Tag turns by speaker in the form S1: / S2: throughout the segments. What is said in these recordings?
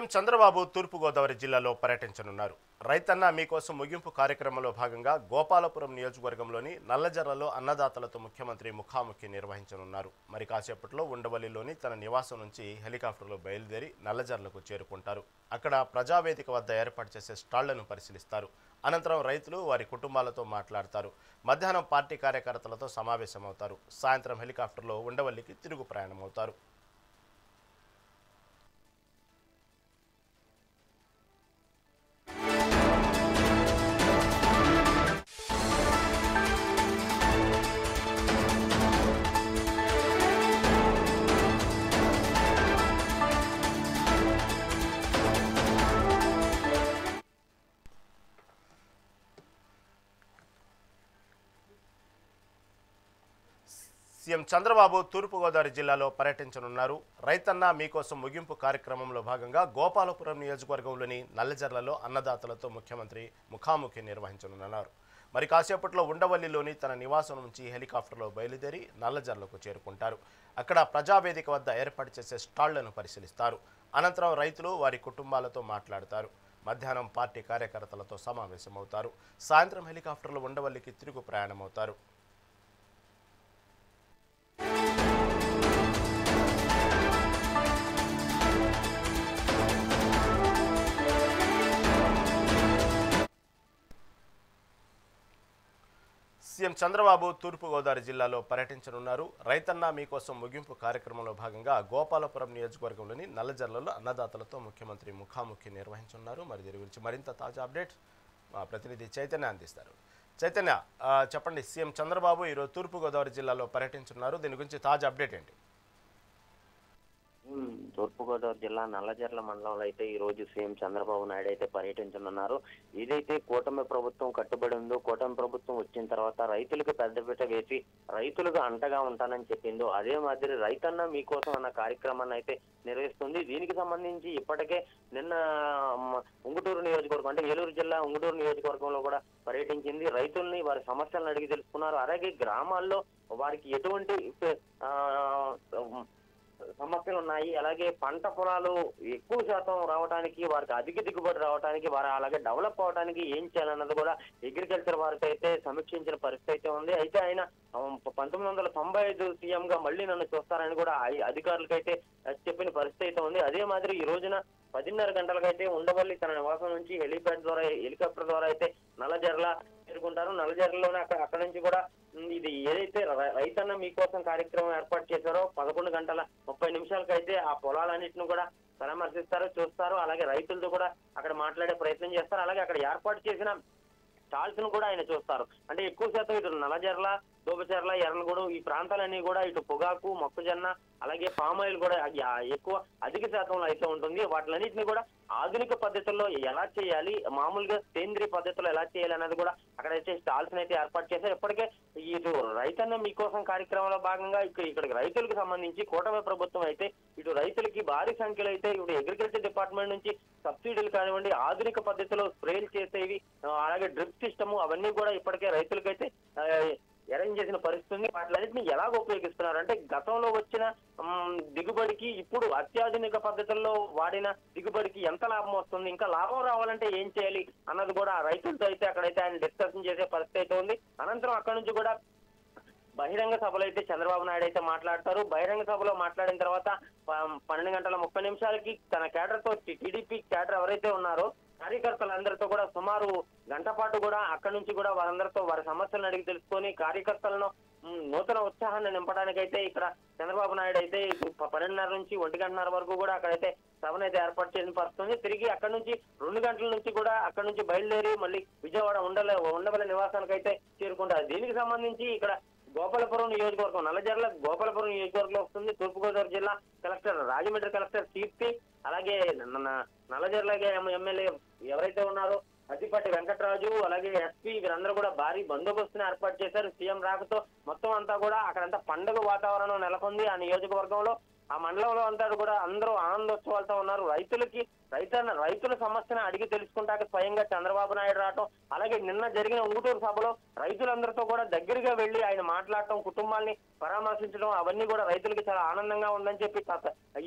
S1: CM Chandrababu తూర్పుగోదావరి జిల్లాలో పర్యటించనున్నారు. రైతన్న మీకోసం ముగింపు కార్యక్రమంలో భాగంగా గోపాలపురం నియోజకవర్గంలోని నల్లజర్లలో అన్నదాతలతో ముఖ్యమంత్రి ముఖాముఖి నిర్వహించనున్నారు. మరి కాసేపట్లో ఉండవల్లిలోని తన నివాసం నుంచి హెలికాప్టర్లో బయలుదేరి నల్లజర్లకు చేరుకుంటారు. అక్కడ ప్రజావేదిక వద్ద ఏర్పాటు చేసే స్టాళ్లను పరిశీలిస్తారు. అనంతరం రైతులు వారి కుటుంబాలతో మాట్లాడతారు. మధ్యాహ్నం పార్టీ కార్యకర్తలతో సమావేశమవుతారు. సాయంత్రం హెలికాప్టర్లో ఉండవల్లికి తిరుగు ప్రయాణమవుతారు. సీఎం చంద్రబాబు తూర్పుగోదావరి జిల్లాలో పర్యటించనున్నారు. రైతన్న మీకోసం ముగింపు కార్యక్రమంలో భాగంగా గోపాలపురం నియోజకవర్గంలోని నల్లజర్లలో అన్నదాతలతో ముఖ్యమంత్రి ముఖాముఖి నిర్వహించనున్నారు. మరి కాసేపట్లో ఉండవల్లిలోని తన నివాసం నుంచి హెలికాప్టర్లో బయలుదేరి నల్లజర్లకు చేరుకుంటారు. అక్కడ ప్రజావేదిక వద్ద ఏర్పాటు చేసే స్టాళ్లను పరిశీలిస్తారు. అనంతరం రైతులు వారి కుటుంబాలతో మాట్లాడతారు. మధ్యాహ్నం పార్టీ కార్యకర్తలతో సమావేశమవుతారు. సాయంత్రం హెలికాప్టర్లో ఉండవల్లికి తిరుగు ప్రయాణమవుతారు. సీఎం చంద్రబాబు తూర్పుగోదావరి జిల్లాలో పర్యటించనున్నారు. రైతన్న మీకోసం ముగింపు కార్యక్రమంలో భాగంగా గోపాలపురం నియోజకవర్గంలోని నల్లజర్లలో అన్నదాతలతో ముఖ్యమంత్రి ముఖాముఖి నిర్వహించనున్నారు. మరి దీని గురించి మరింత తాజా అప్డేట్ మా ప్రతినిధి చైతన్య అందిస్తారు. చైతన్య, చెప్పండి, సీఎం చంద్రబాబు ఈరోజు తూర్పుగోదావరి జిల్లాలో పర్యటించున్నారు. దీని గురించి తాజా అప్డేట్ ఏంటి?
S2: తూర్పుగోదావరి జిల్లా నల్లజర్ల మండలంలో అయితే ఈ రోజు సీఎం చంద్రబాబు నాయుడు అయితే పర్యటించనున్నారు. ఏదైతే కూటమి ప్రభుత్వం కట్టుబడి ఉందో, కూటమి ప్రభుత్వం వచ్చిన తర్వాత రైతులకు పెద్దపీట వేసి రైతులకు అంటగా ఉంటానని చెప్పిందో అదే మాదిరి రైతన్న మీకోసం అన్న కార్యక్రమాన్ని అయితే నిర్వహిస్తుంది. దీనికి సంబంధించి ఇప్పటికే నిన్న ఉంగుటూరు నియోజకవర్గం అంటే ఏలూరు జిల్లా ఉంగుటూరు నియోజకవర్గంలో కూడా పర్యటించింది. రైతుల్ని వారి సమస్యలను అడిగి తెలుసుకున్నారు. అలాగే గ్రామాల్లో వారికి ఎటువంటి సమస్యలు ఉన్నాయి, అలాగే పంట పొలాలు ఎక్కువ శాతం రావడానికి, వారికి అధిక దిగుబడి రావడానికి, వారు అలాగే డెవలప్ అవడానికి ఏం చేయాలన్నది కూడా అగ్రికల్చర్ వారికి అయితే సమీక్షించిన పరిస్థితి అయితే ఉంది. అయితే ఆయన 1995 సీఎం గా మళ్ళీ నన్ను చూస్తారని కూడా అధికారులకైతే చెప్పిన పరిస్థితి అయితే ఉంది. అదే మాదిరి ఈ రోజున 10:30 గంటలకైతే ఉండవల్లి తన నివాసం నుంచి హెలికాప్టర్ ద్వారా అయితే నల్లజర్ల చేరుకుంటారు. నల్లజర్లలోనే అక్కడ నుంచి కూడా ఇది ఏదైతే రైతన్న మీకోసం కార్యక్రమం ఏర్పాటు చేశారో 11:30 అయితే ఆ పొలాలన్నింటిని కూడా పరామర్శిస్తారు, చూస్తారు. అలాగే రైతులతో కూడా అక్కడ మాట్లాడే ప్రయత్నం చేస్తారు. అలాగే అక్కడ ఏర్పాటు చేసిన స్టాల్స్ ను కూడా ఆయన చూస్తారు. అంటే ఎక్కువ శాతం ఇటు నల్లజర్ల, దోబచెర్ల, ఎర్రలగూడెం ఈ ప్రాంతాలన్నీ కూడా ఇటు పొగాకు, మొక్కజొన్న, అలాగే పామాయిల్ కూడా ఎక్కువ అధిక శాతంలో అయితే ఉంటుంది. వాటిలన్నింటినీ కూడా ఆధునిక పద్ధతుల్లో ఎలా చేయాలి, మామూలుగా సేంద్రియ పద్ధతిలో ఎలా చేయాలి అనేది కూడా అక్కడైతే స్టాల్స్ అయితే ఏర్పాటు చేశారు. ఇప్పటికే ఇటు రైతన్న మీకోసం కార్యక్రమంలో భాగంగా ఇక్కడికి రైతులకు సంబంధించి కూటమి ప్రభుత్వం అయితే ఇటు రైతులకి భారీ సంఖ్యలో అయితే ఇప్పుడు అగ్రికల్చర్ డిపార్ట్మెంట్ నుంచి సబ్సిడీలు కానివ్వండి, ఆధునిక పద్ధతిలో స్ప్రేలు చేసేవి, అలాగే డ్రిప్ సిస్టమ్ అవన్నీ కూడా ఇప్పటికే రైతులకైతే అరేంజ్ చేసిన పరిస్థితి ఉంది. వాటిలన్నింటినీ ఎలాగ ఉపయోగిస్తున్నారు అంటే గతంలో వచ్చిన దిగుబడికి ఇప్పుడు అత్యాధునిక పద్ధతుల్లో వాడిన దిగుబడికి ఎంత లాభం వస్తుంది, ఇంకా లాభం రావాలంటే ఏం చేయాలి అన్నది కూడా రైతులతో అయితే అక్కడైతే ఆయన డిస్కషన్ చేసే పరిస్థితి అయితే ఉంది. అనంతరం అక్కడ నుంచి కూడా బహిరంగ సభలో అయితే చంద్రబాబు నాయుడు అయితే మాట్లాడతారు. బహిరంగ సభలో మాట్లాడిన తర్వాత 12:30 తన కేడర్ తో టీడీపీ కేడర్ ఎవరైతే ఉన్నారో కార్యకర్తలందరితో కూడా సుమారు గంట పాటు కూడా అక్కడి నుంచి కూడా వారందరితో వారి సమస్యలను అడిగి తెలుసుకొని కార్యకర్తలను నూతన ఉత్సాహాన్ని నింపడానికైతే ఇక్కడ చంద్రబాబు నాయుడు అయితే 12:30 నుంచి 1:30 వరకు కూడా అక్కడైతే సభను అయితే ఏర్పాటు చేసిన పరిస్థితుంది. తిరిగి అక్కడ నుంచి 2 గంటల నుంచి కూడా అక్కడ నుంచి బయలుదేరి మళ్ళీ విజయవాడ ఉండవల్లి నివాసానికి అయితే చేరుకుంటారు. దీనికి సంబంధించి ఇక్కడ గోపాలపురం నియోజకవర్గం నల్లజర్ల గోపాలపురం నియోజకవర్గంలో వస్తుంది. తూర్పుగోదావరి జిల్లా కలెక్టర్ రాజమండ్రి కలెక్టర్ కీర్తి, అలాగే నల్లజర్ల ఎమ్మెల్యే ఎవరైతే ఉన్నారో అద్దిపాటి వెంకటరాజు, అలాగే ఎస్పీ వీరందరూ కూడా భారీ బందోబస్తుని ఏర్పాటు చేశారు. సీఎం రాకతో మొత్తం అంతా కూడా అక్కడంతా పండుగ వాతావరణం నెలకొంది. ఆ నియోజకవర్గంలో ఆ మండలంలో అంతా కూడా అందరూ ఆనందోత్సవాలతో ఉన్నారు. రైతుల సమస్యను అడిగి తెలుసుకుంటాక స్వయంగా చంద్రబాబు నాయుడు రావటం, అలాగే నిన్న జరిగిన ఉంగుటూరు సభలో రైతులందరితో కూడా దగ్గరగా వెళ్లి ఆయన మాట్లాడటం, కుటుంబాల్ని పరామర్శించడం, అవన్నీ కూడా రైతులకి చాలా ఆనందంగా ఉందని చెప్పి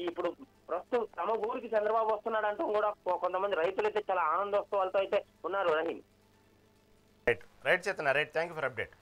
S2: ఇప్పుడు ప్రస్తుతం తమ ఊరికి చంద్రబాబు వస్తున్నాడు అంటూ కూడా కొంతమంది రైతులు అయితే చాలా ఆనందోత్సవాలతో అయితే ఉన్నారు. రహీం.
S1: రైట్ రైట్ చేతన right thank you for update.